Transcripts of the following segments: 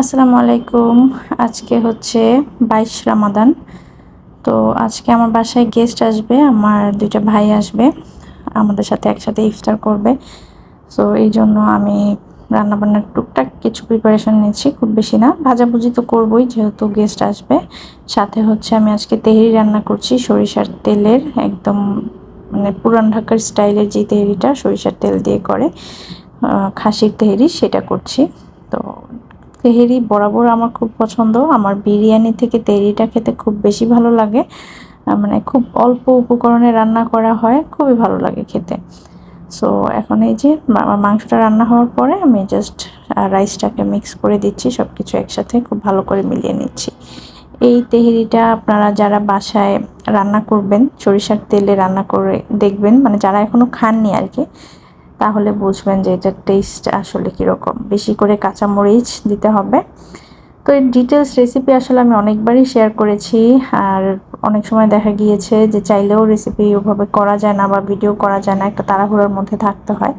আসসালামু আলাইকুম। আজকে হচ্ছে 22 রমাদান। তো আজকে আমার বাসায় গেস্ট আসবে, আমার দুইটা ভাই আসবে, আমাদের সাথে একসাথে ইফতার করবে। সো এই জন্য আমি রান্নাবান্নার টুকটাক কিছু প্রিপারেশন নিচ্ছি, খুব বেশি না। ভাজাভুজি তো করবোই যেহেতু গেস্ট আসবে। সাথে হচ্ছে আমি আজকে তেহেরি রান্না করছি সরিষার তেলের, একদম মানে পুরান ঢাকার স্টাইলের যে তেহেরিটা সরিষার তেল দিয়ে করে, খাসির তেহেরি, সেটা করছি। তো তেহেরি বরাবর আমার খুব পছন্দ। আমার বিরিয়ানি থেকে তেহেরিটা খেতে খুব বেশি ভালো লাগে। মানে খুব অল্প উপকরণে রান্না করা হয়, খুবই ভালো লাগে খেতে। সো এখন এই যে মাংসটা রান্না হওয়ার পরে আমি জাস্ট রাইসটাকে মিক্স করে দিচ্ছি, সব কিছু একসাথে খুব ভালো করে মিলিয়ে নিচ্ছি। এই তেহেরিটা আপনারা যারা বাসায় রান্না করবেন সরিষার তেলে রান্না করে দেখবেন, মানে যারা এখনো খাননি আর কি, তাহলে বুঝবেন যে এটার টেস্ট আসলে কীরকম। বেশি করে কাঁচামরিচ দিতে হবে। তো এর ডিটেলস রেসিপি আসলে আমি অনেকবারই শেয়ার করেছি, আর অনেক সময় দেখা গিয়েছে যে চাইলেও রেসিপি ওভাবে করা যায় না বা ভিডিও করা যায় না, একটা তাড়াহুড়োর মধ্যে থাকতে হয়।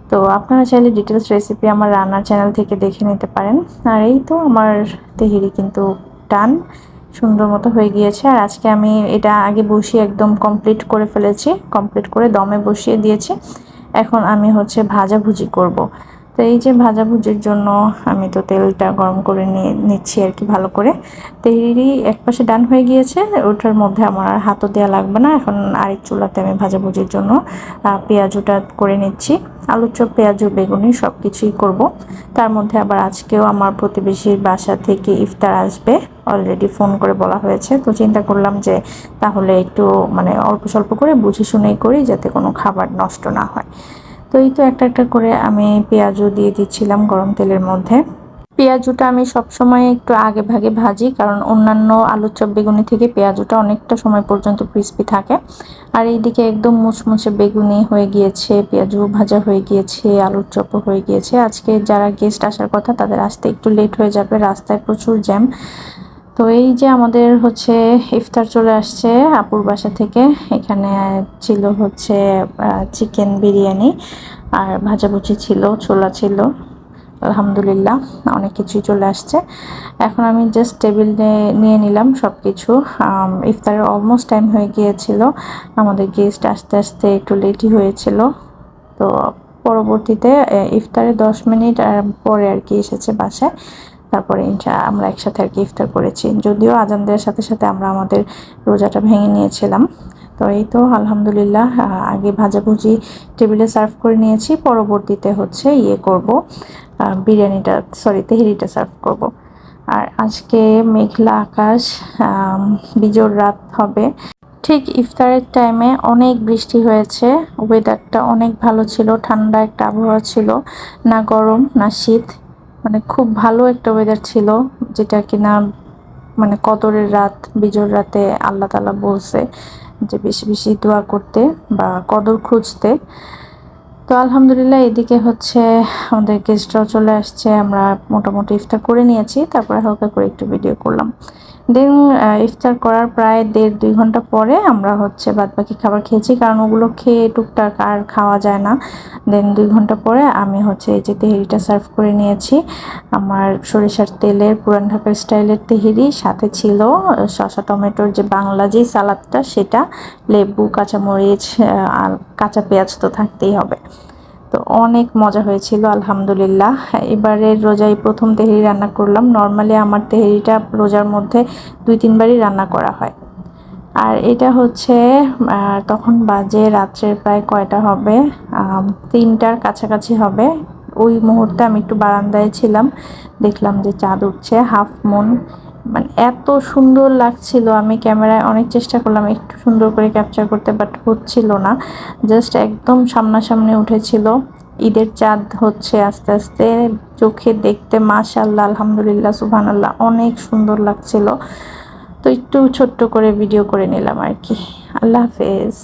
তো আপনারা চাইলে ডিটেলস রেসিপি আমার রান্নার চ্যানেল থেকে দেখে নিতে পারেন। আর এই তো আমার তেহেরি কিন্তু ডান, সুন্দর মতো হয়ে গিয়েছে। আর আজকে আমি এটা আগে বসিয়ে একদম কমপ্লিট করে ফেলেছি, কমপ্লিট করে দমে বসিয়ে দিয়েছি। এখন আমি হচ্ছে ভাজাভুজি করব। তো এই যে ভাজাভুজির জন্য আমি তো তেলটা গরম করে নিচ্ছি আর কি ভালো করে। তেহেরি এক পাশে ডান হয়ে গিয়েছে, ওটার মধ্যে আমার আর হাতও দেওয়া লাগবে না। এখন আরেক চুলাতে আমি ভাজাভুজির জন্য পেঁয়াজুটা করে নিচ্ছি। আলুর চপ, পেঁয়াজু, বেগুনি সব কিছুই করবো। তার মধ্যে আবার আজকেও আমার প্রতিবেশীর বাসা থেকে ইফতার আসবে, অলরেডি ফোন করে বলা হয়েছে। তো চিন্তা করলাম যে তাহলে একটু মানে অল্প স্বল্প করে বুঝে শুনেই করি, যাতে কোনো খাবার নষ্ট না হয়। তো এই তো একটা একটা করে আমি পেঁয়াজও দিয়ে দিচ্ছিলাম গরম তেলের মধ্যে। পেঁয়াজুটা আমি সবসময় একটু আগে ভাগে ভাজি, কারণ অন্যান্য আলুর চপ বেগুনি থেকে পেঁয়াজুটা অনেকটা সময় পর্যন্ত ক্রিস্পি থাকে। আর এইদিকে একদম মুচমুচে বেগুনি হয়ে গিয়েছে, পেঁয়াজু ভাজা হয়ে গিয়েছে, আলুর চপও হয়ে গিয়েছে। আজকে যারা গেস্ট আসার কথা তাদের আসতে একটু লেট হয়ে যাবে, রাস্তায় প্রচুর জ্যাম। তো এই যে আমাদের হচ্ছে ইফতার চলে আসছে আপুর বাসা থেকে। এখানে ছিল হচ্ছে চিকেন বিরিয়ানি, আর ভাজাভুজি ছিল, ছোলা ছিল। আলহামদুলিল্লাহ অনেক কিছুই চলে আসছে। এখন আমি জাস্ট টেবিলে নিয়ে নিলাম সব কিছু। ইফতারের অলমোস্ট টাইম হয়ে গিয়েছিল, আমাদের গেস্ট আস্তে আস্তে একটু লেটই হয়েছিল। তো পরবর্তীতে ইফতারে 10 মিনিট পরে আর কি এসেছে বাসায়। তারপরে আমরা একসাথে আর কি ইফতার করেছি, যদিও আজান দেওয়ার সাথে সাথে আমরা আমাদের রোজাটা ভেঙে নিয়েছিলাম। তো এই তো আলহামদুলিল্লাহ আগে ভাজাভুজি টেবিলে সার্ভ করে নিয়েছি, পরবর্তীতে হচ্ছে করব, বিরিয়ানিটা সরি তেহেরিটা সার্ভ করব। আর আজকে মেঘলা আকাশ, বিজোড় রাত হবে। ঠিক ইফতারের টাইমে অনেক বৃষ্টি হয়েছে, ওয়েদারটা অনেক ভালো ছিল, ঠান্ডা একটা আবহাওয়া ছিল, না গরম না শীত, মানে খুব ভালো একটা ওয়েদার ছিল। যেটা কিনা মানে কদরের রাত, বিজোড় রাতে আল্লাহ তাআলা বলছে যে বেশি বেশি দোয়া করতে বা কদর খুঁজতে। তো আলহামদুলিল্লাহ এদিকে হচ্ছে আমাদের গেস্টরাও চলে আসছে, আমরা মোটামুটি ইফতার করে নিয়েছি, তারপরে হালকা করে একটু ভিডিও করলাম। দেন ইফতার করার প্রায় 1.5-2 ঘন্টা পরে আমরা হচ্ছে বাদবাকি খাবার খেয়েছি, কারণ ওগুলো খেয়ে টুকটাক আর খাওয়া যায় না। দেন 2 ঘন্টা পরে আমি হচ্ছে এই যে তেহেরিটা সার্ভ করে নিয়েছি। আমার সরিষার তেলের পুরান ঢাকার স্টাইলের তেহেরি, সাথে ছিল শসা টমেটোর যে বাংলা যে সালাদটা, সেটা, লেবু, কাঁচামরিচ আর কাঁচা পেঁয়াজ তো থাকতেই হবে। তো অনেক মজা হয়েছিল আলহামদুলিল্লাহ। এবারের রোজায় প্রথম তেহেরি রান্না করলাম। নর্মালি আমার তেহেরিটা রোজার মধ্যে 2-3বারই রান্না করা হয়। আর এটা হচ্ছে তখন বাজে রাত্রের প্রায় কয়টা হবে, 3টার কাছাকাছি হবে। ওই মুহূর্তে আমি একটু বারান্দায় ছিলাম, দেখলাম যে চাঁদ উঠছে, হাফ মুন, মানে এত সুন্দর লাগছিল। আমি ক্যামেরায় অনেক চেষ্টা করলাম একটু সুন্দর করে ক্যাপচার করতে, বাট হচ্ছিল না। জাস্ট একদম সামনাসামনি উঠেছিল। ঈদের চাঁদ হচ্ছে আস্তে আস্তে, চোখে দেখতে মাশাআল্লাহ, আলহামদুলিল্লাহ, সুবহানাল্লাহ, অনেক সুন্দর লাগছিল। তো একটু ছোট্ট করে ভিডিও করে নিলাম আর কি। আল্লাহ হাফেজ।